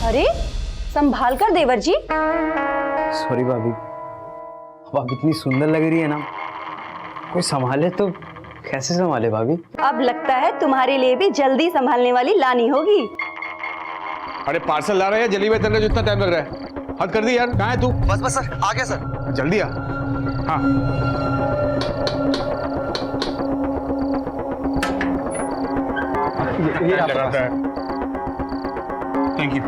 अरे संभाल कर देवर जी। सॉरी भाभी, अब आप इतनी सुंदर लग रही है ना, कोई संभाले तो कैसे संभाले भाभी? अब लगता है तुम्हारे लिए भी जल्दी संभालने वाली लानी होगी। अरे पार्सल ला रहे हैं, जल्दी में तेरे को जितना टाइम लग रहा है। हद कर दी यार, कहाँ है तू? बस सर, आ गया सर। जल्दी आ। हाँ ये लगाता है। Thank you.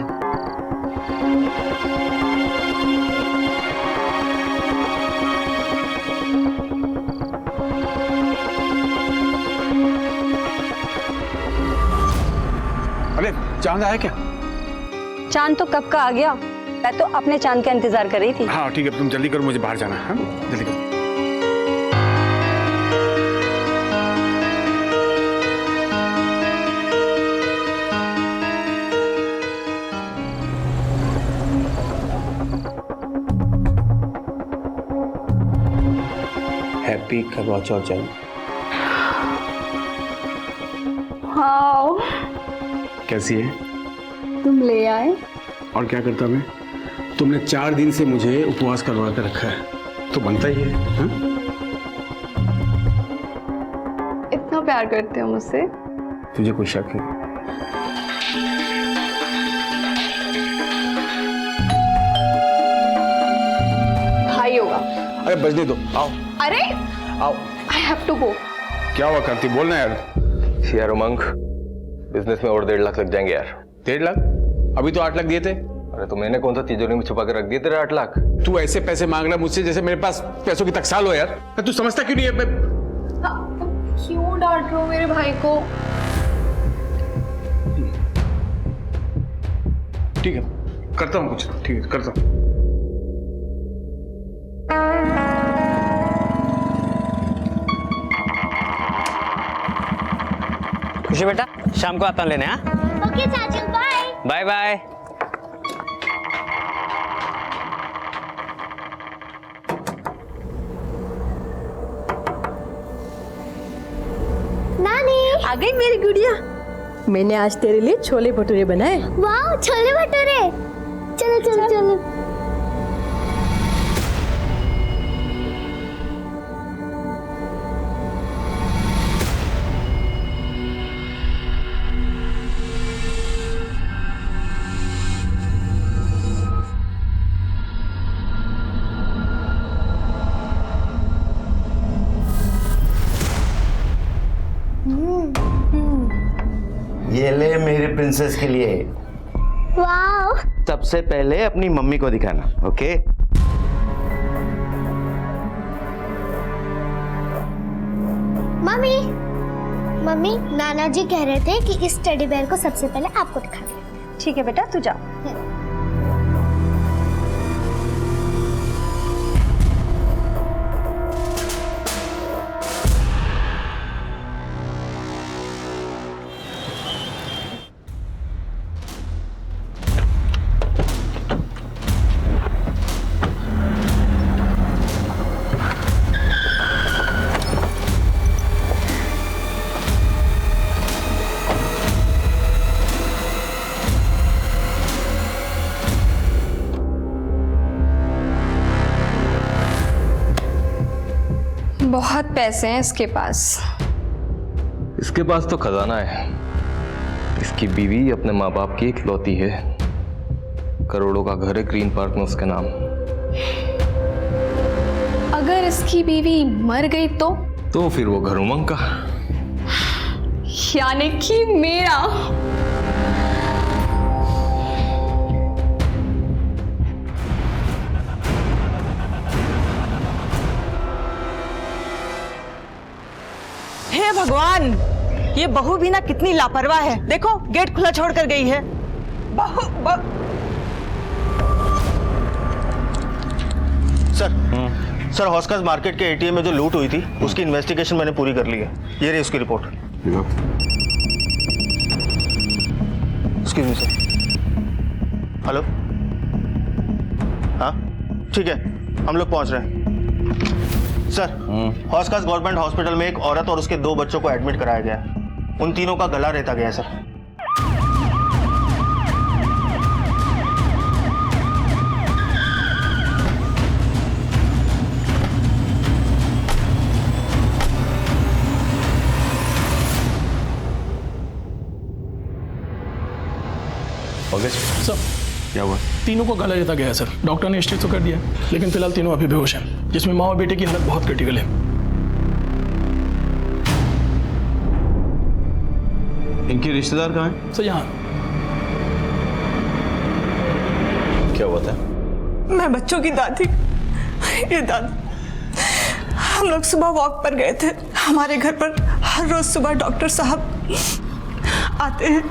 अरे चांद आया क्या? चांद तो कब का आ गया, मैं तो अपने चांद का इंतजार कर रही थी। हाँ ठीक है, तुम जल्दी करो, मुझे बाहर जाना है। हाँ? जल्दी करो। हैप्पी करवा चौथ जन्म। हाँ कैसी है? तुम ले आए। और क्या करता मैं? तुमने 4 दिन से मुझे उपवास करवा कर रखा है, तो बनता ही है। हाँ? इतना प्यार करते हो मुझसे? तुझे कोई शक है? भाई होगा। अरे बजने दो, आओ अरे आओ। I have to go. क्या हुआ करती, बोलना यार। यार उमंग, बिजनेस में और 1.5 लाख लग जाएंगे यार। 1.5 लाख? अभी तो 8 लाख दिए थे। अरे तो मैंने कौन सा तिजोरी में छुपा के रख दिए तेरे 8 लाख? तू ऐसे पैसे मांग रहा मुझसे जैसे मेरे पास पैसों की टकसाल हो यार। तू समझता क्यों नहीं है? क्यों डांट रहे हो मेरे भाई को? ठीक है, करता हूँ कुछ। ठीक है, करता हूँ। खुशी बेटा, शाम को आता हूँ लेने। हाँ ओके चाचू, बाय बाय बाय। नानी। आ गई मेरी गुड़िया। मैंने आज तेरे लिए छोले भटूरे बनाए। वाह, छोले भटूरे। चलो चलो चलो। ये ले मेरी प्रिंसेस के लिए। वाह। सबसे पहले अपनी मम्मी को दिखाना, ओके? मम्मी, मम्मी, नाना जी कह रहे थे कि इस टेडी बेयर को सबसे पहले आपको दिखाना। ठीक है बेटा, तू जाओ। बहुत पैसे हैं इसके पास। इसके पास तो खजाना है। इसकी बीवी अपने माँ बाप की इकलौती है। करोड़ों का घर है ग्रीन पार्क में उसके नाम। अगर इसकी बीवी मर गई तो फिर वो घर उमंग का। यानी कि मेरा। हे भगवान, ये बहू भी ना कितनी लापरवाह है। देखो गेट खुला छोड़ कर गई है। सर हॉस्कर्स मार्केट के एटीएम में जो लूट हुई थी उसकी इन्वेस्टिगेशन मैंने पूरी कर ली है। ये रही उसकी report. Excuse me sir. Hello, हाँ ठीक है, हम लोग पहुंच रहे हैं। सर, हॉस्कर्स गवर्नमेंट हॉस्पिटल में एक औरत और उसके 2 बच्चों को एडमिट कराया गया है। उन तीनों का गला रेता गया है सर। पंकज सर क्या हुआ? तीनों को गला देता गया है सर। डॉक्टर ने स्टेज तो कर दिया, लेकिन फिलहाल तीनों अभी बेहोश हैं, जिसमें माँ और बेटे की हालत बहुत क्रिटिकल है। इनके रिश्तेदार कहाँ हैं? सर यहाँ क्या हुआ था? मैं बच्चों की दादी, ये दादी, हम लोग सुबह वॉक पर गए थे। हमारे घर पर हर रोज सुबह डॉक्टर साहब आते हैं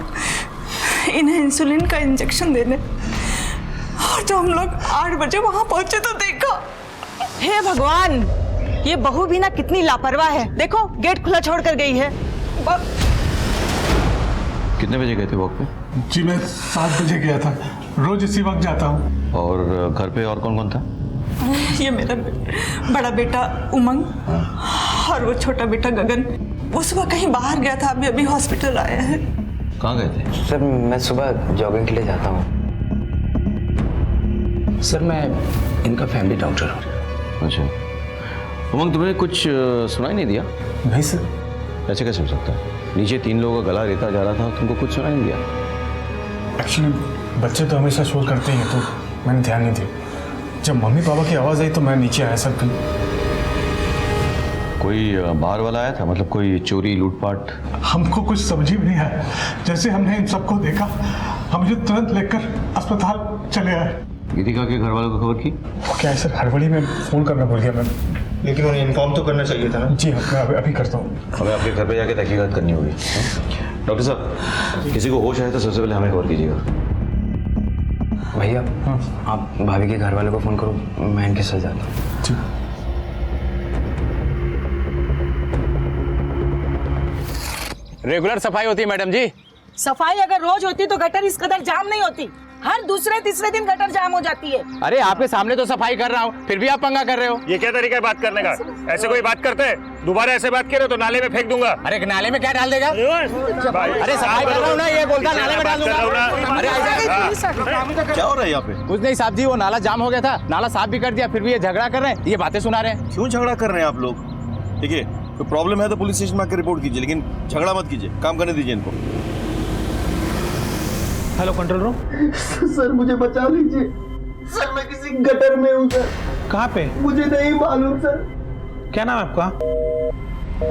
इन्हें इंसुलिन का इंजेक्शन देने, और जब हम लोग 8 बजे वहां पहुंचे तो देखा, हे भगवान, ये बहू भी ना कितनी लापरवाह है। देखो गेट खुला छोड़ कर गई है। कितने बजे गए थे वॉक पे? जी मैं 7 बजे गया था, रोज इसी वक्त जाता हूँ। और घर पे और कौन कौन था? ये मेरा बड़ा बेटा उमंग और वो छोटा बेटा गगन। वो सुबह कहीं बाहर गया था, अभी अभी हॉस्पिटल आया है। कहाँ गए थे? सर मैं सुबह जॉगिंग के लिए जाता हूँ। सर मैं इनका फैमिली डॉक्टर हूँ। अच्छा, उमंग तुमने कुछ सुनाई नहीं दिया? नहीं सर। ऐसे कैसे हो सकता है? नीचे 3 लोगों का गला रेता जा रहा था, तुमको कुछ सुनाई नहीं दिया? एक्चुअली बच्चे तो हमेशा शोर करते ही हैं, तो मैंने ध्यान नहीं दिया। जब मम्मी पापा की आवाज़ आई तो मैं नीचे आया सर। कोई बाहर वाला आया था, मतलब कोई चोरी लूटपाट? हमको कुछ समझ ही नहीं आया। जैसे हमने इन सबको देखा, हम मुझे तुरंत लेकर अस्पताल चले आए। गीतिका के घर वालों को खबर की? क्या है सर, हड़बड़ी में फ़ोन करना भूल गया मैं। लेकिन उन्हें इन्फॉर्म तो करना चाहिए था ना। जी हाँ, मैं अभी करता हूँ। हमें आपके घर पे जाके तहकीकात करनी होगी। डॉक्टर साहब, किसी को होश आए तो सबसे पहले हमें खबर कीजिएगा। भैया आप भाभी के घर वालों को फ़ोन करो, मैं इनके साथ जाता हूँ। जी। रेगुलर सफाई होती है मैडम जी। सफाई अगर रोज होती तो गटर इस कदर जाम नहीं होती। हर दूसरे तीसरे दिन गटर जाम हो जाती है। अरे आपके सामने तो सफाई कर रहा हूँ, फिर भी आप पंगा कर रहे हो। ये क्या तरीका है बात करने का? ऐसे कोई बात करते हैं? दोबारा ऐसे बात करे तो नाले में फेंक दूंगा। अरे नाले में क्या डाल देगा? अरे सफाई कर रहा हूँ ना, ये बोलता नाले में डाल दूंगा। अरे क्या हो रहा है यहाँ पे? कुछ नहीं साहब जी, वो नाला जाम हो गया था, नाला साफ भी कर दिया, फिर भी ये झगड़ा कर रहे हैं, ये बातें सुना रहे हैं। क्यों झगड़ा कर रहे हैं आप लोग? देखिए, तो प्रॉब्लम है तो पुलिस स्टेशन में आकर रिपोर्ट कीजिए, लेकिन झगड़ा मत कीजिए, काम करने दीजिए इनको। Hello control room. सर मुझे बचा लीजिए सर, मैं किसी गटर में हूँ सर। कहाँ पे? मुझे नहीं मालूम सर। क्या नाम है आपका?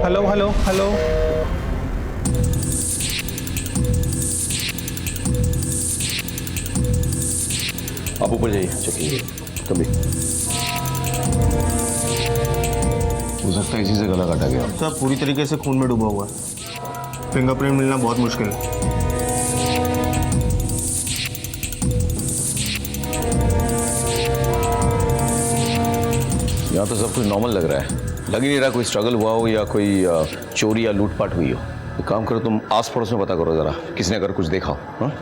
Hello hello hello. आप ऊपर जाइए, चेक कीजिए। कभी हो सकता है इसी से गला काटा गया। सर पूरी तरीके से खून में डूबा हुआ है, फिंगरप्रिंट मिलना बहुत मुश्किल है। यहाँ तो सब कुछ नॉर्मल लग रहा है, लग ही नहीं रहा कोई स्ट्रगल हुआ हो या कोई चोरी या लूटपाट हुई हो। एक काम करो, तुम आस पड़ोस में पता करो जरा, किसने अगर कुछ देखा हो। हाँ?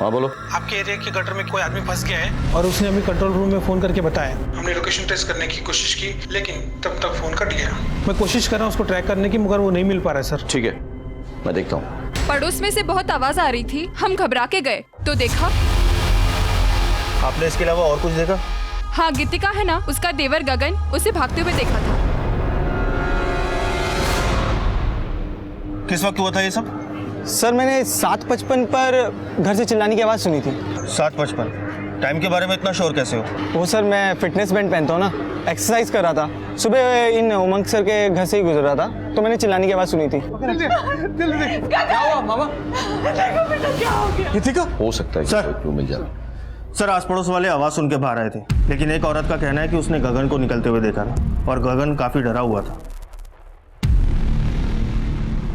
हाँ बोलो। आपके एरिया के गटर में कोई आदमी फंस गया है और उसने अभी कंट्रोल रूम में फ़ोन करके बताया। हमने लोकेशन ट्रेस करने की कोशिश की, लेकिन तब तक फ़ोन कट गया। मैं कोशिश कर रहा हूँ उसको ट्रैक करने की, मगर वो नहीं मिल पा रहा है सर। ठीक है, मैं देखता हूँ। पड़ोस में से बहुत आवाज आ रही थी, हम घबरा के गए तो देखा। आपने इसके अलावा और कुछ देखा? हाँ, गीतिका है ना, उसका देवर गगन, उसे भागते हुए देखा था। किस वक्त हुआ था ये सब? सर मैंने 7:55 पर घर से चिल्लाने की आवाज़ सुनी थी। 7:55? टाइम के बारे में इतना श्योर कैसे हो? वो सर मैं फिटनेस बैंड पहनता हूँ ना, एक्सरसाइज कर रहा था। सुबह इन उमंग सर के घर से ही गुजर रहा था, तो मैंने चिल्लाने की आवाज़ सुनी थी। क्या हुआ मामा? हो सकता है सर। कि क्यों मिल जाए। सर आस पड़ोस वाले आवाज़ सुन के बाहर आए थे, लेकिन एक औरत का कहना है कि उसने गगन को निकलते हुए देखा था और गगन काफ़ी डरा हुआ था।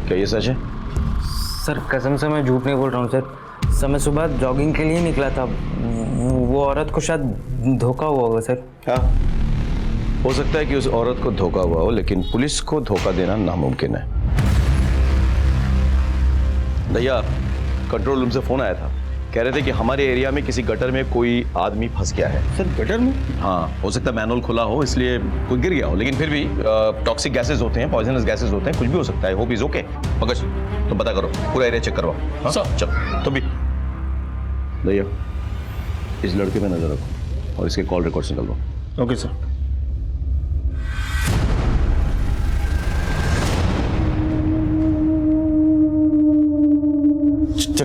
क्या ये सच है? सर कसम से मैं झूठ नहीं बोल रहा हूँ सर मैं सुबह जॉगिंग के लिए निकला था, वो औरत को शायद धोखा हुआ होगा सर। हाँ, हो सकता है कि उस औरत को धोखा हुआ हो, लेकिन पुलिस को धोखा देना नामुमकिन है। भैया कंट्रोल रूम से फोन आया था, कह रहे थे कि हमारे एरिया में किसी गटर में कोई आदमी फंस गया है। सर गटर में? हाँ, हो सकता है मैनुअल खुला हो इसलिए कोई गिर गया हो, लेकिन फिर भी टॉक्सिक गैसेस होते हैं, पॉइजनस गैसेस होते हैं, कुछ भी हो सकता है। Hope is okay. पंकज तुम पता करो, पूरा एरिया चेक करवाओ। हाँ? चल तुम भी। भैया इस लड़के पे नजर रखो और इसके कॉल रिकॉर्ड्स निकल दो। Okay sir.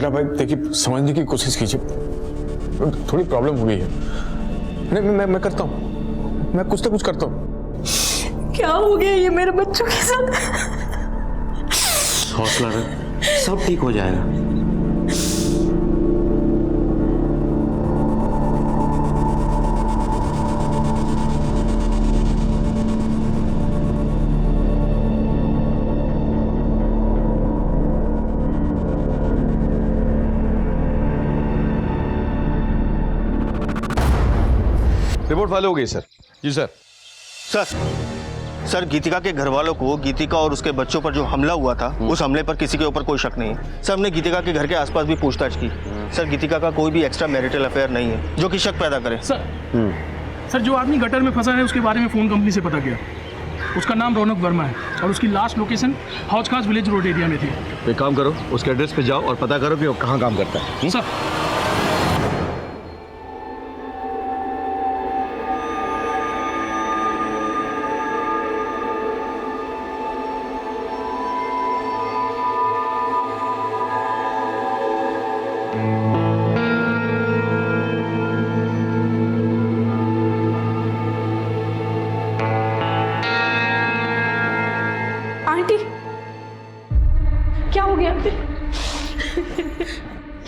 मुन्ना भाई देखिए, समझने की कोशिश कीजिए, थोड़ी प्रॉब्लम हो गई है। मैं करता हूँ, मैं कुछ ना कुछ करता हूँ। क्या हो गया ये मेरे बच्चों के साथ? हौसला रख, सब ठीक हो जाएगा। रिपोर्ट फाइल हो गई सर। जी सर। सर गीतिका के घर वालों को गीतिका और उसके बच्चों पर जो हमला हुआ था, उस हमले पर किसी के ऊपर कोई शक नहीं है। सर हमने गीतिका के घर के आसपास भी पूछताछ की। सर गीतिका का कोई भी एक्स्ट्रा मैरिटल अफेयर नहीं है जो कि शक पैदा करे। सर जो आदमी गटर में फंसा है उसके बारे में फ़ोन कंपनी से पता किया। उसका नाम रौनक वर्मा है और उसकी लास्ट लोकेशन हौज खास विलेज रोड एरिया में थी। एक काम करो, उसके एड्रेस पे जाओ और पता करो कि वो कहाँ काम करता है। सर आंटी, क्या हो गया आंटी?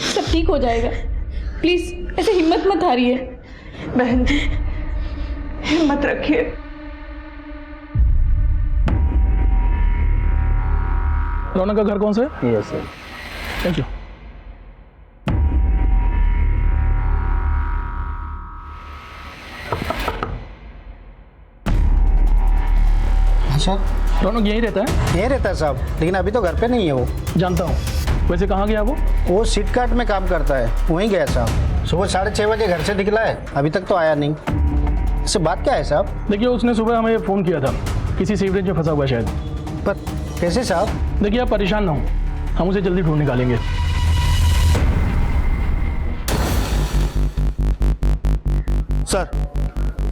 सब ठीक हो जाएगा, प्लीज ऐसे हिम्मत मत हारिए। बहन जी, हिम्मत रखिए। रौनक का घर कौन सा है? Yes sir. Thank you. अच्छा, रौनक यहीं रहता है? यहीं रहता है साहब, लेकिन अभी तो घर पे नहीं है वो। जानता हूँ। वैसे कहाँ गया वो सीट कार्ट में काम करता है, वहीं गया साहब। सुबह 6:30 बजे घर से निकला है, अभी तक तो आया नहीं। इससे बात क्या है साहब? देखिए उसने सुबह हमें फ़ोन किया था, किसी सीवरेज में फंसा हुआ है शायद। पर कैसे साहब? देखिए आप परेशान ना हो, हम उसे जल्दी ढूंढ निकालेंगे।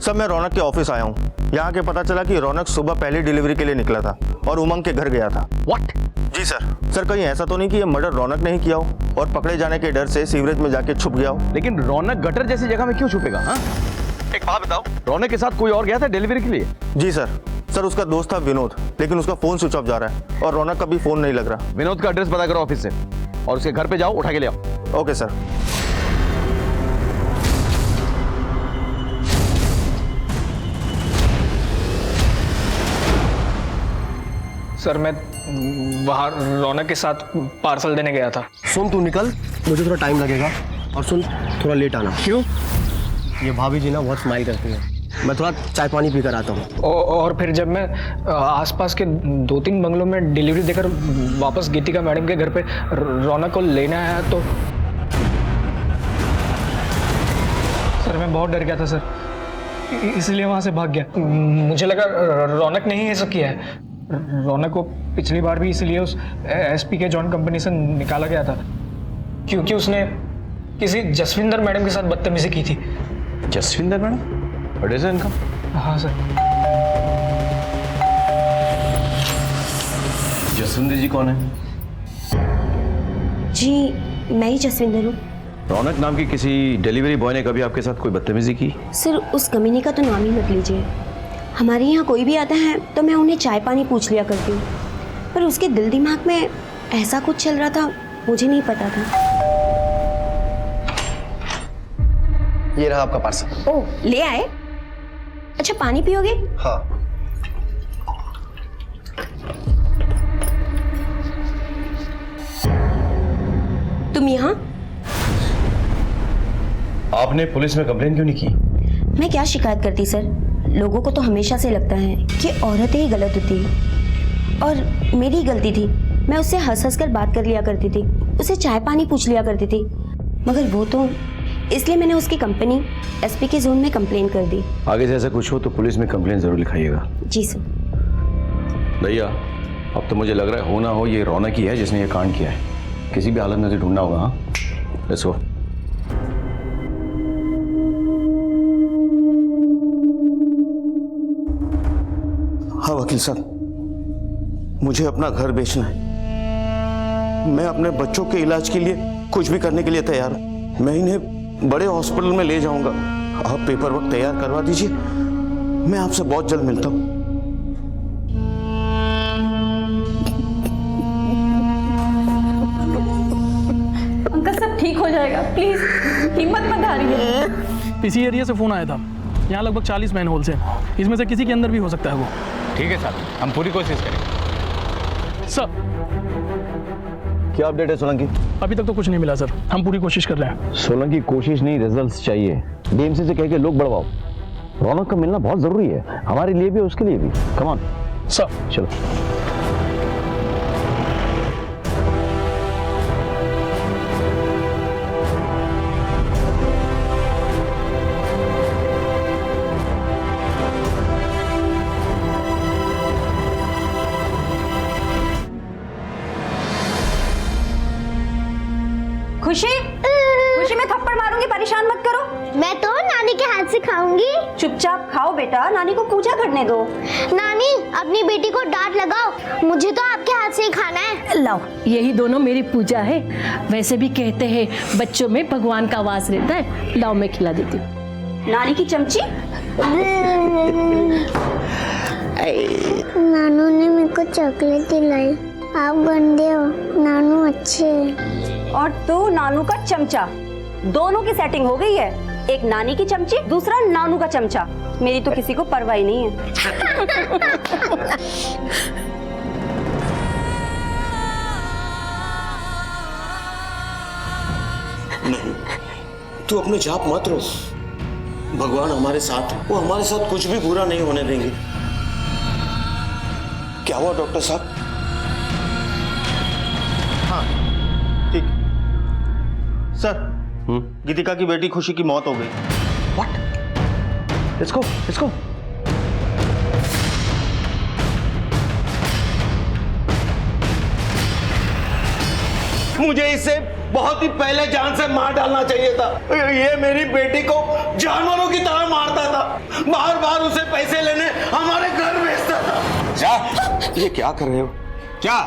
सर मैं रौनक के ऑफिस आया हूँ। यहाँ के पता चला कि रौनक सुबह पहली डिलीवरी के लिए निकला था और उमंग के घर गया था। व्हाट? जी सर कहीं ऐसा तो नहीं कि ये मर्डर रौनक ने ही किया हो और पकड़े जाने के डर से सीवरेज में जाके छुप गया हो? लेकिन रौनक गटर जैसी जगह में क्यों छुपेगा? हाँ, एक बात बताओ, रौनक के साथ कोई और गया था डिलीवरी के लिए? जी सर उसका दोस्त था विनोद, लेकिन उसका फोन स्विच ऑफ जा रहा है और रौनक का भी फोन नहीं लग रहा। विनोद का एड्रेस पता करो ऑफिस से और उसके घर पे जाओ, उठा के ले आओ। Okay sir. सर मैं बाहर रौनक के साथ पार्सल देने गया था। सुन तू निकल, मुझे थोड़ा टाइम लगेगा। और सुन, थोड़ा लेट आना। क्यों? ये भाभी जी ना बहुत स्माइल करती हैं, मैं थोड़ा चाय पानी पी कर आता हूँ। और फिर जब मैं आसपास के 2-3 बंगलों में डिलीवरी देकर वापस गीतिका मैडम के घर पे रौनक को लेने आया तो सर मैं बहुत डर गया था सर, इसलिए वहाँ से भाग गया। मुझे लगा रौनक ने ही ये सब किया है। रौनक को पिछली बार भी इसलिए उस एसपी के जॉइंट कंपनी से निकाला गया था क्योंकि उसने किसी जसविंदर मैडम के साथ बदतमीजी की थी। जसविंदर मैडम? व्हाट इज इनका? हाँ सर। जसविंदर जी कौन है? जी मैं ही जसविंदर हूँ। रौनक नाम की किसी डिलीवरी बॉय ने कभी आपके साथ कोई बदतमीजी की? सर उस कमीने का तो नाम ही मत लीजिए। हमारे यहाँ कोई भी आता है तो मैं उन्हें चाय पानी पूछ लिया करती हूँ, पर उसके दिल दिमाग में ऐसा कुछ चल रहा था मुझे नहीं पता था। ये रहा आपका पार्सल। ओह ले आए? अच्छा पानी पियोगे? हाँ। तुम यहाँ? आपने पुलिस में कंप्लेन क्यों नहीं की? मैं क्या शिकायत करती सर, लोगों को तो हमेशा से लगता है कि औरतें ही गलत होती है और मेरी गलती थी। मैं उससे हंस कर बात कर लिया करती थी, उसे चाय पानी पूछ लिया करती थी, मगर वो तो, इसलिए मैंने उसकी कंपनी एसपी के जोन में कंप्लेन कर दी। आगे से ऐसा कुछ हो तो पुलिस में कंप्लेन जरूर लिखाइएगा। जी सर। भैया अब तो मुझे लग रहा है हो ना हो ये रौनक ही है जिसने ये कांड किया है। किसी भी हालत में उसे ढूंढना होगा। हाँ लेट्स गो। हाँ वकील साहब, मुझे अपना घर बेचना है। मैं अपने बच्चों के इलाज के लिए कुछ भी करने के लिए तैयार हूं। मैं इन्हें बड़े हॉस्पिटल में ले जाऊंगा। आप पेपर वर्क तैयार करवा दीजिए, मैं आपसे बहुत जल्द मिलता हूं। अंकल सब ठीक हो जाएगा, प्लीज हिम्मत मत हारिए। इसी एरिया से फ़ोन आया था। यहाँ लगभग 40 मैन होल्स हैं, इसमें से किसी के अंदर भी हो सकता है वो। ठीक है सर, हम पूरी कोशिश करेंगे। सर क्या अपडेट है सोलंकी? अभी तक तो कुछ नहीं मिला सर, हम पूरी कोशिश कर रहे हैं। सोलंकी कोशिश नहीं, रिजल्ट्स चाहिए। डीएमसी से कह के लोग बढ़वाओ। रौनक का मिलना बहुत जरूरी है, हमारे लिए भी उसके लिए भी। Come on sir. चलो। खुशी, खुशी मैं थप्पड़ मारूंगी, परेशान मत करो। मैं तो नानी के हाथ से खाऊंगी। चुपचाप खाओ बेटा, नानी को पूजा करने दो। नानी अपनी बेटी को डांट लगाओ, मुझे तो आपके हाथ से ही खाना है। लाओ, यही दोनों मेरी पूजा है। वैसे भी कहते हैं बच्चों में भगवान का वास रहता है। लाओ मैं खिला देती हूँ। नानी की चमची। नानू ने मेरे को चॉकलेट दिलाई। आप गंदे हो, नानू अच्छे हैं। और तू नानू का चमचा। दोनों की सेटिंग हो गई है, एक नानी की चमची, दूसरा नानू का चमचा। मेरी तो किसी को परवाह ही नहीं है। नहीं, तू अपने जाप मत रो। भगवान हमारे साथ है, वो हमारे साथ कुछ भी बुरा नहीं होने देंगे। क्या हुआ डॉक्टर साहब? हाँ ठीक सर, गीतिका की बेटी खुशी की मौत हो गई। What? Let's go, let's go. मुझे इसे बहुत ही पहले जान से मार डालना चाहिए था। ये मेरी बेटी को जानवरों की तरह मारता था, बार बार उसे पैसे लेने हमारे घर भेजता था। क्या? ये क्या कर रहे हो? क्या?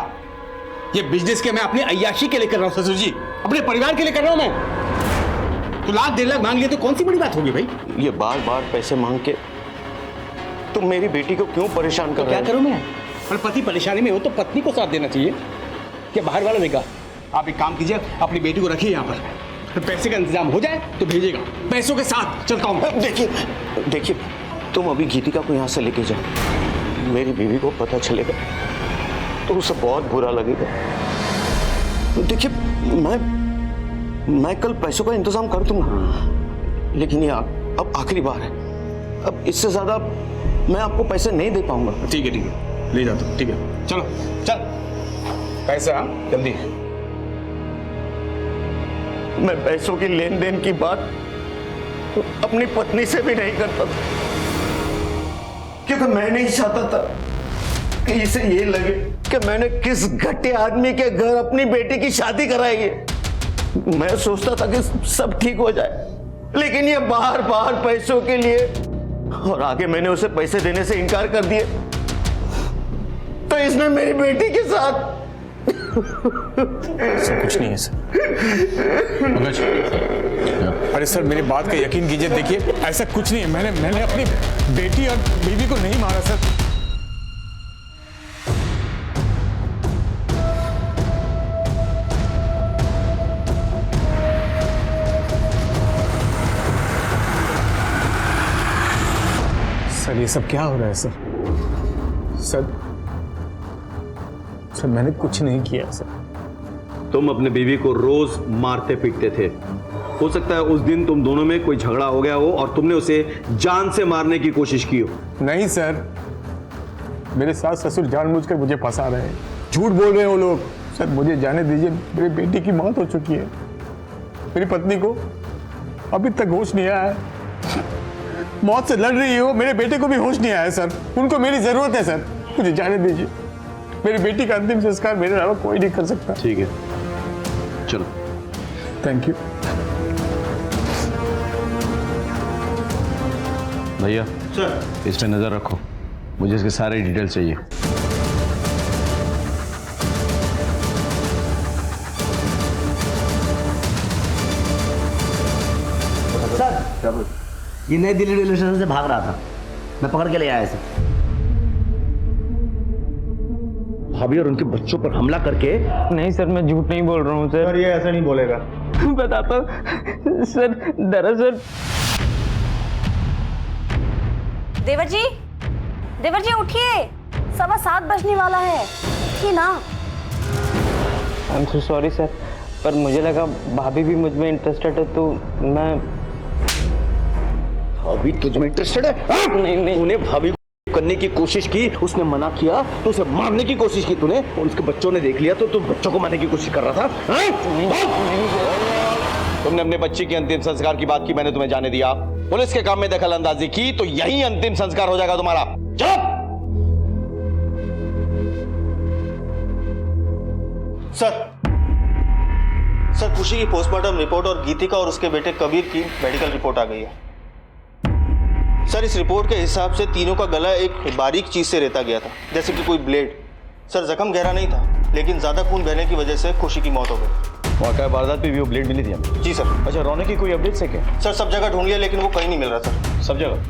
ये बिजनेस के मैं अपनी अय्याशी के लिए कर रहा हूँ ससुर जी, अपने परिवार के लिए कर रहा हूँ मैं। तो लाख 1.5 लाख मांग लिए तो कौन सी बड़ी बात होगी भाई? ये बार बार पैसे मांग के तुम मेरी बेटी को क्यों परेशान कर रहे हो? क्या करूं मैं? पर पति परेशानी में हो तो पत्नी को साथ देना चाहिए, क्या बाहर वाला देगा? आप एक काम कीजिए, अपनी बेटी को रखिए यहाँ पर, तो पैसे का इंतजाम हो जाए तो भेजिएगा, पैसों के साथ चलता हूँ। देखिए तुम अभी गीतिका को यहाँ से लेके जाओ। मेरी बीवी को पता चलेगा तो उसे बहुत बुरा लगेगा। देखिए मैं कल पैसों का इंतजाम कर दूंगा, लेकिन ये अब आखिरी बार है। अब इससे ज्यादा मैं आपको पैसे नहीं दे पाऊंगा। ठीक है, ले जाता हूँ। ठीक है, चलो चल, पैसे हाँ जल्दी। मैं पैसों की लेन देन की बात अपनी पत्नी से भी नहीं करता था, क्योंकि मैं नहीं चाहता था कि इसे ये लगे कि मैंने किस घटिया आदमी के घर अपनी बेटी की शादी कराई है। मैं सोचता था कि सब ठीक हो जाए, लेकिन ये बार बार पैसों के लिए, और आगे मैंने उसे पैसे देने से इनकार कर दिए तो इसने मेरी बेटी के साथ सर कुछ नहीं है सर। अरे सर मेरी बात का यकीन कीजिए, देखिए ऐसा कुछ नहीं है। मैंने अपनी बेटी और बीवी को नहीं मारा सर। सर ये सब क्या हो रहा है सर? सर मैंने कुछ नहीं किया सर। तुम अपने बीवी को रोज मारते पीटते थे। हो सकता है उस दिन तुम दोनों में कोई झगड़ा हो गया हो और तुमने उसे जान से मारने की कोशिश की हो। नहीं सर, मेरे सास ससुर जानबूझकर मुझे फंसा रहे हैं, झूठ बोल रहे हैं वो लोग। सर मुझे जाने दीजिए, मेरी बेटी की मौत हो चुकी है। मेरी पत्नी को अभी तक होश नहीं आया है, मौत से लड़ रही हो। मेरे बेटे को भी होश नहीं आया सर, उनको मेरी जरूरत है सर, मुझे जाने दीजिए। मेरी बेटी का अंतिम संस्कार मेरे अलावा कोई नहीं कर सकता। ठीक है चलो। थैंक यू भैया। सर इस पे नजर रखो, मुझे इसके सारे डिटेल्स चाहिए। कर, ये नई दिल्ली रेलवे स्टेशन से भाग रहा था, मैं पकड़ के ले आया इसे। भाभी और उनके बच्चों पर हमला करके। नहीं सर, मैं झूठ नहीं बोल रहा हूँ सर। ये ऐसा नहीं बोलेगा। बताता हूँ सर, दरअसल। देवर जी उठिए, 7:15 बजने वाला है, उठिए ना। I am so sorry sir, पर मुझे लगा भाभी भी मुझ में इंटरेस्टेड है तो मैं। भाभी तुझ में इंटरेस्टेड है? नहीं। तूने भाभी को करने की कोशिश की, उसने मना किया तो उसे मारने की कोशिश की तूने, और उसके बच्चों ने देख लिया तो तू बच्चों को मारने की कोशिश कर रहा था। तुमने अपने बच्चे के अंतिम संस्कार की बात की, मैंने तुम्हें जाने दिया। पुलिस के काम में दखल अंदाजी की तो यही अंतिम संस्कार हो जाएगा तुम्हारा। चुप! सर खुशी की पोस्टमार्टम रिपोर्ट और गीतिका और उसके बेटे कबीर की मेडिकल रिपोर्ट आ गई है। सर इस रिपोर्ट के हिसाब से तीनों का गला एक बारीक चीज से रेता गया था, जैसे कि कोई ब्लेड। सर जख्म गहरा नहीं था, लेकिन ज्यादा खून बहने की वजह से खुशी की मौत हो गई। वाकई वारदात पे भी वो ब्लेड मिली थी हमें। जी सर। अच्छा, रौनक की कोई अपडेट है क्या? सर सब जगह ढूंढ लिया लेकिन वो कहीं नहीं मिल रहा सर। सब जगह?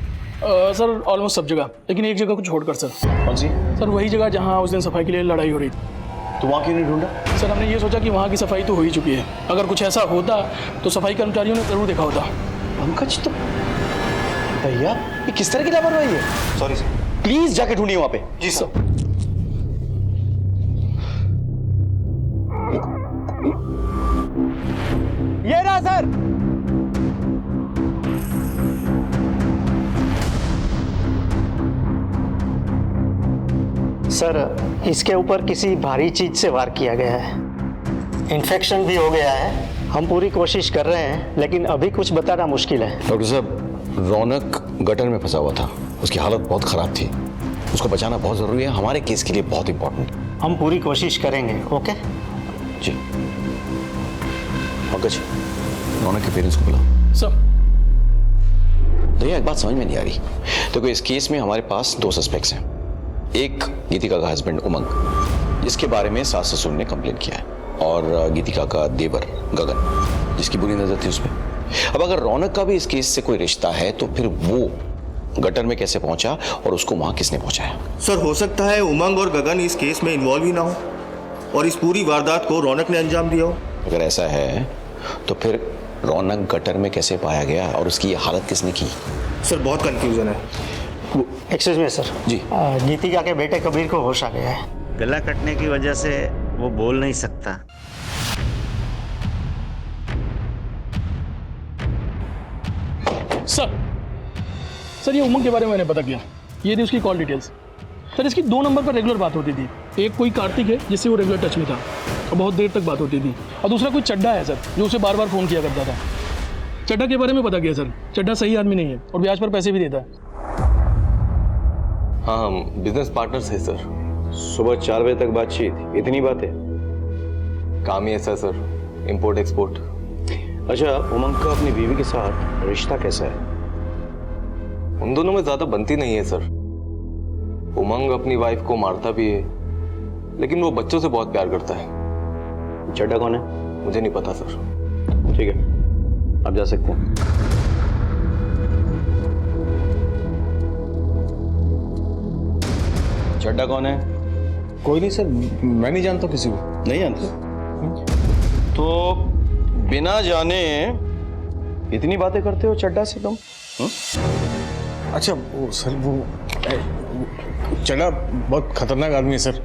सर ऑलमोस्ट सब जगह, लेकिन एक जगह को छोड़कर सर। कौन सी? सर वही जगह जहाँ उस दिन सफाई के लिए लड़ाई हो रही थी। तो वहाँ क्यों नहीं ढूंढा? सर हमने ये सोचा कि वहाँ की सफाई तो हो ही चुकी है, अगर कुछ ऐसा होता तो सफाई कर्मचारियों ने जरूर देखा होता। पंकज तो भैया ये किस तरह की लापरवाही है? Sorry sir. प्लीज जाके ढूंढिए वहाँ पे। जी सर। ये रहा सर। सर इसके ऊपर किसी भारी चीज से वार किया गया है, इन्फेक्शन भी हो गया है। हम पूरी कोशिश कर रहे हैं लेकिन अभी कुछ बताना मुश्किल है। डॉक्टर साहब, रौनक गटर में फंसा हुआ था, उसकी हालत बहुत खराब थी, उसको बचाना बहुत जरूरी है, हमारे केस के लिए बहुत इंपॉर्टेंट। हम पूरी कोशिश करेंगे। ओके जी। पंकज, रौनक के पेरेंट्स को बुलाओ। सर भैया एक बात समझ में नहीं आ रही। देखो इस केस में हमारे पास 2 सस्पेक्ट्स हैं। एक गीतिका का हस्बैंड उमंग, जिसके बारे में सास ससुर ने कंप्लेन किया है, और गीतिका का देवर गगन, जिसकी बुरी नजर थी उसमें। अब अगर रौनक का भी इस केस से कोई रिश्ता है तो फिर वो गटर में कैसे पहुंचा और उसको वहां किसने पहुंचाया? सर हो सकता है उमंग और गगन इस केस में इन्वॉल्व ही ना हो और इस पूरी वारदात को रौनक ने अंजाम दिया हो। अगर ऐसा है तो फिर रौनक गटर में कैसे पाया गया और उसकी ये हालत किसने की? सर बहुत कंफ्यूजन है। Excuse me sir. जी। गीतिका के बेटे कबीर को होश आ गया है। गला कटने की वजह से वो बोल नहीं सकता। सर ये उमंग के बारे में मैंने पता किया, ये थी उसकी कॉल डिटेल्स। सर इसकी 2 नंबर पर रेगुलर बात होती थी। एक कोई कार्तिक है जिससे वो रेगुलर टच में था और बहुत देर तक बात होती थी, और दूसरा कोई चड्डा है सर जो उसे बार बार फ़ोन किया करता था। चड्डा के बारे में पता किया सर, चड्डा सही आदमी नहीं है और ब्याज पर पैसे भी देता है। हाँ हम बिजनेस पार्टनर्स हैं सर। सुबह 4 बजे तक बातचीत, इतनी बातें। काम ही ऐसा सर, इंपोर्ट एक्सपोर्ट। अच्छा, उमंग का अपनी बीवी के साथ रिश्ता कैसा है? उन दोनों में ज्यादा बनती नहीं है सर। उमंग अपनी वाइफ को मारता भी है, लेकिन वो बच्चों से बहुत प्यार करता है। चड्डा कौन है? मुझे नहीं पता सर। ठीक है, आप जा सकते हैं। चड्डा कौन है? कोई नहीं सर, मैं नहीं जानता किसी को। नहीं जानते? तो बिना जाने इतनी बातें करते हो चड्डा से तुम? अच्छा वो सर, वो चड्डा बहुत खतरनाक आदमी है सर।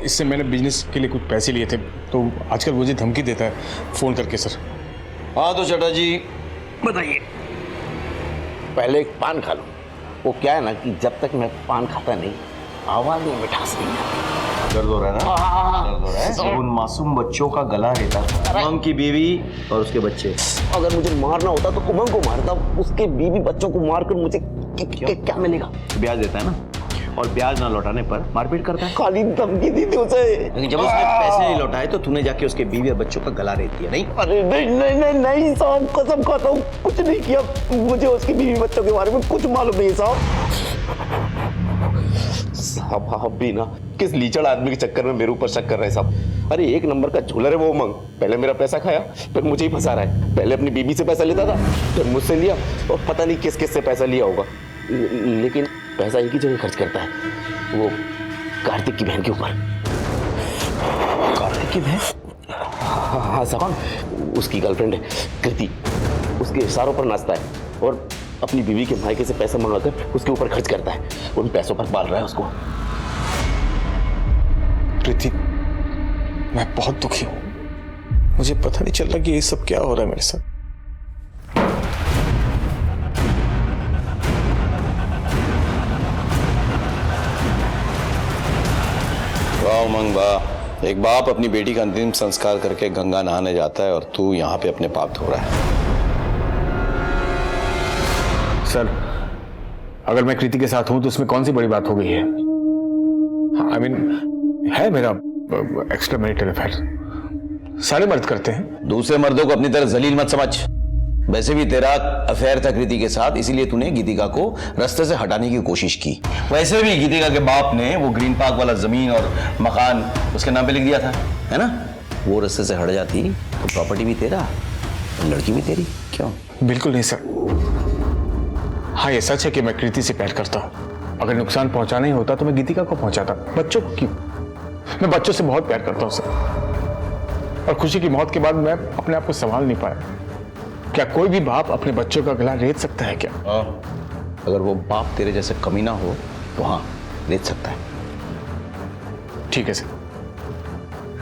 इससे मैंने बिजनेस के लिए कुछ पैसे लिए थे, तो आजकल मुझे धमकी देता है फ़ोन करके सर। हाँ तो चड्डा जी बताइए। पहले एक पान खा लो। वो क्या है ना कि जब तक मैं पान खाता नहीं, आवाज में मिठास नहीं आती। दर्द हो रहा है ना? दर्द हो रहा है? उन मासूम बच्चों का गला रहता था, उमंग की बीवी और उसके बच्चे। अगर मुझे मारना होता तो उमंग को मारता, उसके बीवी बच्चों को मारकर मुझे क्या मिलेगा? ब्याज देता है ना, और ब्याज ना लौटाने पर मारपीट करता है। खाली धमकी दी थी उसे। लेकिन जब उसने पैसे नहीं लौटाए तो तूने जाके उसके बीवी और बच्चों का गला रेत दिया, नहीं? अरे नहीं नहीं नहीं नहीं साहब, कसम खाता हूँ कुछ नहीं किया। मुझे उसकी बीवी बच्चों के बारे में कुछ मालूम नहीं साहब। साहब आप भी ना किस लीचड़ आदमी के चक्कर में मेरे ऊपर शक कर रहे हैं साहब। अरे एक नंबर का झूलर है वो उमंग। पहले मेरा पैसा खाया, फिर मुझे ही फंसा रहा है। पहले अपनी बीबी से पैसा लेता था, फिर मुझसे लिया, और पता नहीं किस किस से पैसा लिया होगा। लेकिन पैसा एक ही जगह खर्च करता है, वो कार्तिक की बहन के ऊपर। कार्तिक की बहन? हाँ साहब, उसकी गर्लफ्रेंड है कृति। उसके इशारों पर नाचता है और अपनी बीवी के भाई से पैसा मंगवाकर उसके ऊपर खर्च करता है। उन पैसों पर पाल रहा है उसको। कृति, मैं बहुत दुखी हूं। मुझे पता नहीं चल रहा कि ये सब क्या हो रहा है मेरे साथ। वाह उमंग वाह, एक बाप अपनी बेटी का अंतिम संस्कार करके गंगा नहाने जाता है और तू यहाँ पे अपने पाप धो रहा है। सर, अगर मैं कृति के साथ हूं तो उसमें कौन सी बड़ी बात हो गई है? आई मीन है मेरा एक्स्ट्रा मैरिटल अफेयर, सारे मर्द करते हैं। दूसरे मर्दों को अपनी तरह जलील मत समझ। वैसे भी तेरा अफेयर था कृति के साथ, इसीलिए तूने गीतिका को रास्ते से हटाने की कोशिश की। वैसे भी गीतिका के बाप ने वो ग्रीन पार्क वाला जमीन और मकान उसके नाम पे लिख दिया था, है ना? वो रास्ते से हट जाती तो प्रॉपर्टी भी तेरा और लड़की भी तेरी। क्यों? बिल्कुल नहीं सर। हाँ, ये सच है कि मैं कृति से प्यार करता हूँ। अगर नुकसान पहुंचाना ही होता तो मैं गीतिका को पहुंचाता, बच्चों को क्यों? मैं बच्चों से बहुत प्यार करता हूँ सर, और खुशी की मौत के बाद मैं अपने आप को संभाल नहीं पाया। क्या कोई भी बाप अपने बच्चों का गला रेत सकता है क्या? अगर वो बाप तेरे जैसे कमीना हो तो हाँ, रेत सकता है। ठीक है सर,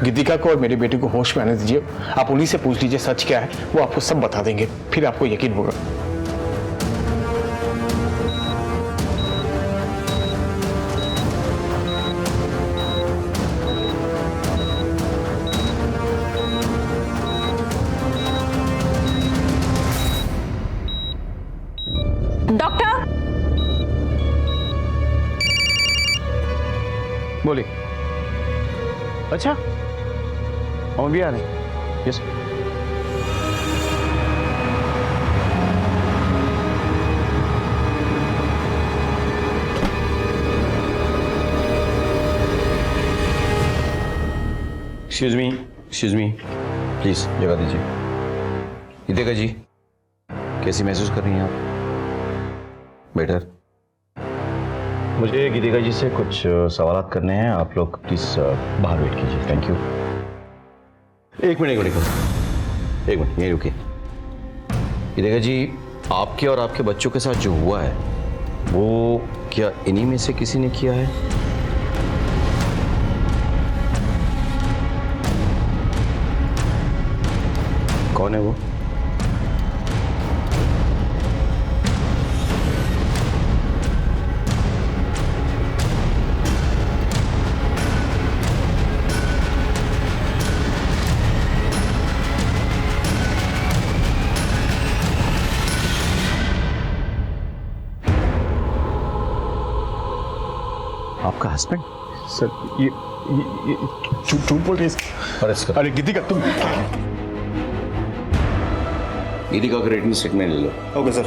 गीतिका को और मेरी बेटी को होश में आने दीजिए। आप उन्हीं से पूछ लीजिए सच क्या है, वो आपको सब बता देंगे, फिर आपको यकीन होगा। डॉक्टर, बोलिए। अच्छा, हम भी आ रहे हैं। यस। एक्सक्यूज मी, प्लीज जगह दीजिए। गीतिका जी, कैसी महसूस कर रही हैं आप? बेटर। मुझे गीतिका जी से कुछ सवाल करने हैं। आप लोग प्लीज बाहर वेट कीजिए। Thank you. एक मिनट यहीं रुकिए। गीतिका जी, आपके और आपके बच्चों के साथ जो हुआ है वो क्या इन्हीं में से किसी ने किया है? कौन है वो? आपका हस्बैंड? सर, ये झूठ बोल रहे हैं। अरे गीतिका, तुम गीतिका का रिटन स्टेटमेंट ले लो। Okay sir.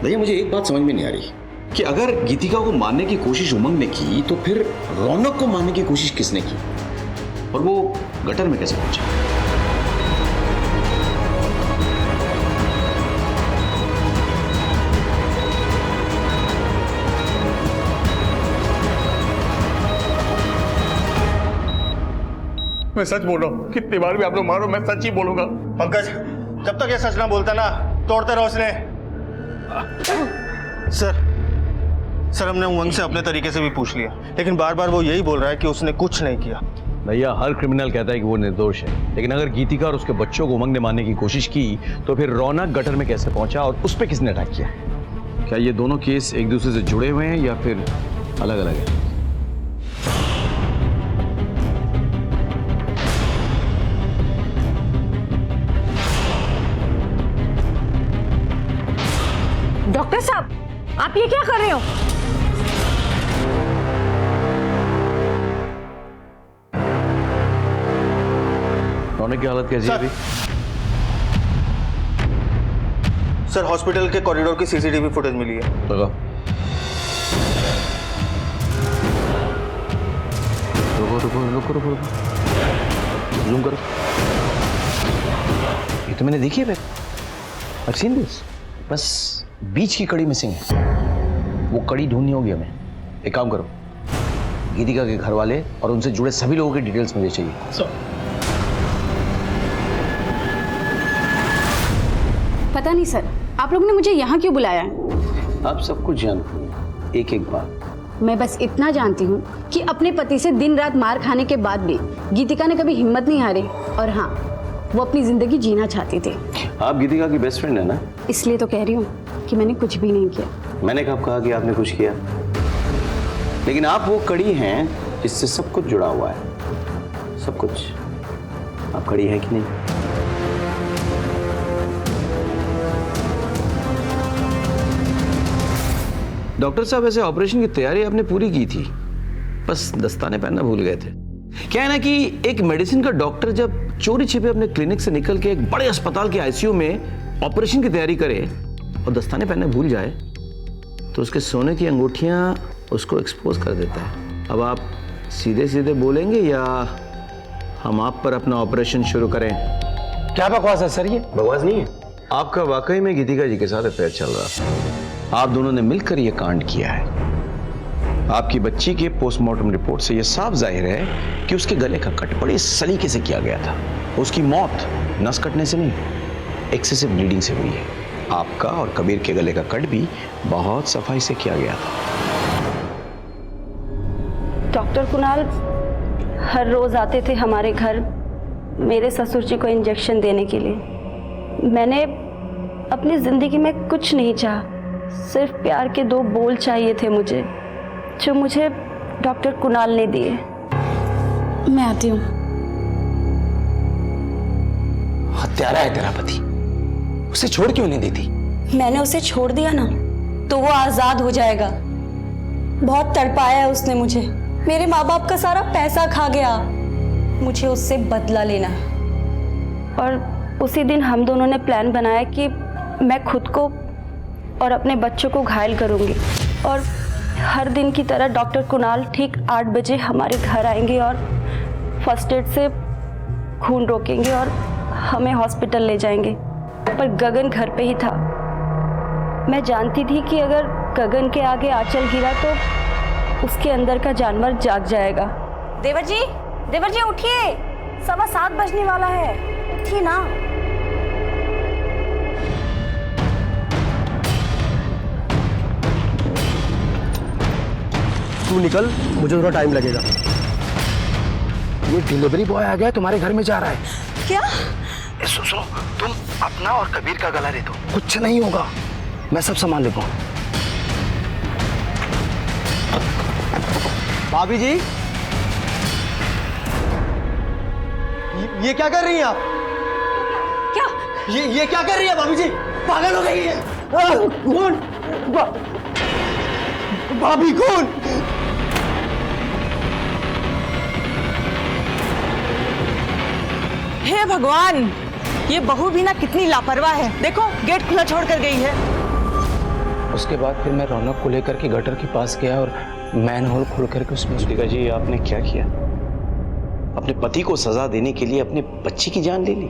भैया, मुझे एक बात समझ में नहीं आ रही कि अगर गीतिका को मारने की कोशिश उमंग ने की तो फिर रौनक को मारने की कोशिश किसने की, और वो गटर में कैसे पहुंचा? मैं सच बोल रहा हूँ। कितनी बार भी आप लोग मारो, मैं सच ही बोलूंगा। पंकज, जब तक ये सच ना बोलता ना, तोड़ते रहो इसने। सर हमने उमंग से अपने तरीके से भी पूछ लिया, लेकिन बार बार वो यही बोल रहा है कि उसने कुछ नहीं किया। भैया, हर क्रिमिनल कहता है कि वो निर्दोष है, लेकिन अगर गीतिका और उसके बच्चों को उमंग ने मारने की कोशिश की तो फिर रौनक गटर में कैसे पहुंचा और उस पर किसने अटैक किया? क्या ये दोनों केस एक दूसरे से जुड़े हुए हैं या फिर अलग अलग है? डॉक्टर साहब, आप ये क्या कर रहे हो? रौनक की हालत कैसी है अभी? सर, हॉस्पिटल के कॉरिडोर की सीसीटीवी फुटेज मिली है। लगा। रुको। जूम करो। ये तो मैंने देखी है I've seen this। बस बीच की कड़ी मिसिंग है, वो कड़ी ढूंढनी होगी हमें। एक काम करो, गीतिका के घर वाले और उनसे जुड़े सभी लोगों की डिटेल्स मुझे चाहिए। पता नहीं सर, आप लोगों ने मुझे यहाँ क्यों बुलाया है? आप सब कुछ जानते हैं, एक एक बात। मैं बस इतना जानती हूँ कि अपने पति से दिन रात मार खाने के बाद भी गीतिका ने कभी हिम्मत नहीं हारी, और हाँ, वो अपनी जिंदगी जीना चाहती थी। आप गीतिका की बेस्ट फ्रेंड है ना? इसलिए तो कह रही हूँ कि मैंने कुछ भी नहीं किया। मैंने कब कहा कि आपने कुछ किया? लेकिन आप वो कड़ी हैं जिससे सब कुछ जुड़ा हुआ है, सब कुछ। आप कड़ी है कि नहीं? डॉक्टर साहब, ऐसे ऑपरेशन की तैयारी आपने पूरी की थी, बस दस्ताने पहनना भूल गए थे। क्या है ना कि एक मेडिसिन का डॉक्टर जब चोरी छिपे अपने क्लिनिक से निकल के एक बड़े अस्पताल के आईसीयू में ऑपरेशन की तैयारी करे और दस्ताने पहनना भूल जाए तो उसके सोने की अंगूठियां उसको एक्सपोज कर देता है। अब आप सीधे सीधे बोलेंगे या हम आप पर अपना ऑपरेशन शुरू करें? क्या बकवास है सर? ये बकवास नहीं है, आपका वाकई में गीतिका जी के साथ अफेयर चल रहा था। आप दोनों ने मिलकर यह कांड किया है। आपकी बच्ची के पोस्टमार्टम रिपोर्ट से यह साफ जाहिर है कि उसके गले का कट बड़े सलीके से किया गया था। उसकी मौत नस कटने से नहीं, एक्सेसिव ब्लीडिंग से हुई है। आपका और कबीर के गले का कट भी बहुत सफाई से किया गया था। डॉक्टर कुणाल हर रोज आते थे हमारे घर मेरे ससुर जी को इंजेक्शन देने के लिए। मैंने अपनी जिंदगी में कुछ नहीं चाहा, सिर्फ प्यार के 2 बोल चाहिए थे मुझे, जो मुझे डॉक्टर कुणाल ने दिए। मैं आती हूँ। हत्यारा है तेरा पति, उसे छोड़ क्यों नहीं देती? मैंने उसे छोड़ दिया ना तो वो आजाद हो जाएगा। बहुत तड़पाया है उसने मुझे, मेरे माँ बाप का सारा पैसा खा गया। मुझे उससे बदला लेना है। और उसी दिन हम दोनों ने प्लान बनाया कि मैं खुद को और अपने बच्चों को घायल करूंगी, और हर दिन की तरह डॉक्टर कुणाल ठीक 8 बजे हमारे घर आएंगे और फर्स्ट एड से खून रोकेंगे और हमें हॉस्पिटल ले जाएंगे। पर गगन घर पे ही था। मैं जानती थी कि अगर गगन के आगे आंचल गिरा तो उसके अंदर का जानवर जाग जाएगा। देवर जी उठिए, 7:15 बजने वाला है, उठिए ना। तू निकल, मुझे थोड़ा टाइम लगेगा। ये डिलीवरी बॉय आ गया, तुम्हारे घर में जा रहा है। क्या? सुनो, तुम अपना और कबीर का गला दे दो, कुछ नहीं होगा, मैं सब संभाल लेता हूँ। भाभी जी, ये क्या कर रही हैं आप? क्या? ये क्या कर रही है भाभी जी? पागल हो गई है? कौन? भाभी कौन? हे भगवान, ये बहू भी ना कितनी लापरवाह है। देखो, गेट खुला छोड़ कर गई है। उसके बाद फिर मैं रौनक को लेकर के गटर के पास गया और मैन होल खोल करके उसमें। गीतिका जी, आपने क्या किया? अपने पति को सजा देने के लिए अपने बच्ची की जान ले ली।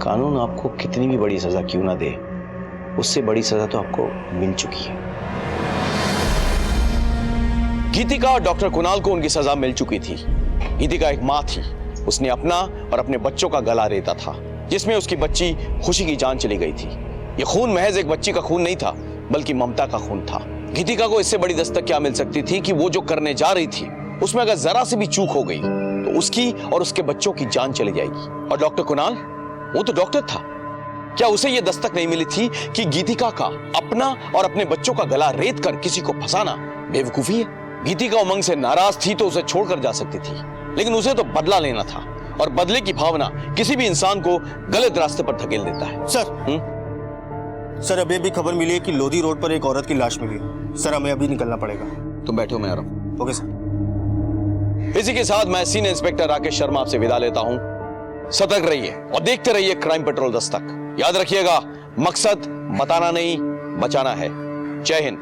कानून आपको कितनी भी बड़ी सजा क्यों ना दे, उससे बड़ी सजा तो आपको मिल चुकी है। गीतिका और डॉक्टर कुणाल को उनकी सजा मिल चुकी थी। गीतिका एक मां थी, उसने अपना और अपने बच्चों का गला रेता था, जिसमें उसकी बच्ची खुशी की जान चली गई थी। यह खून महज एक बच्ची का खून नहीं था, बल्कि ममता का खून था। गीतिका को इससे बड़ी दस्तक क्या मिल सकती थी कि वो जो करने जा रही थी उसमें अगर जरा सी भी चूक हो गई तो उसकी और उसके बच्चों की जान चली जाएगी। और डॉक्टर कुणाल, वो तो डॉक्टर था, क्या उसे यह दस्तक नहीं मिली थी कि गीतिका का अपना और अपने बच्चों का गला रेत कर किसी को फंसाना बेवकूफी है? गीतिका उमंग से नाराज थी तो उसे छोड़कर जा सकती थी, लेकिन उसे तो बदला लेना था, और बदले की भावना किसी भी इंसान को गलत रास्ते पर धकेल देता है। सर अभी भी खबर मिली है कि लोधी रोड पर एक औरत की लाश मिली है। सर हमें अभी निकलना पड़ेगा। तुम बैठो, मैं आ रहा हूं। Okay sir. इसी के साथ मैं सीनियर इंस्पेक्टर राकेश शर्मा आपसे विदा लेता हूं। सतर्क रहिए और देखते रहिए क्राइम पेट्रोल दस्तक। याद रखिएगा, मकसद बताना नहीं, बचाना है। जय हिंद।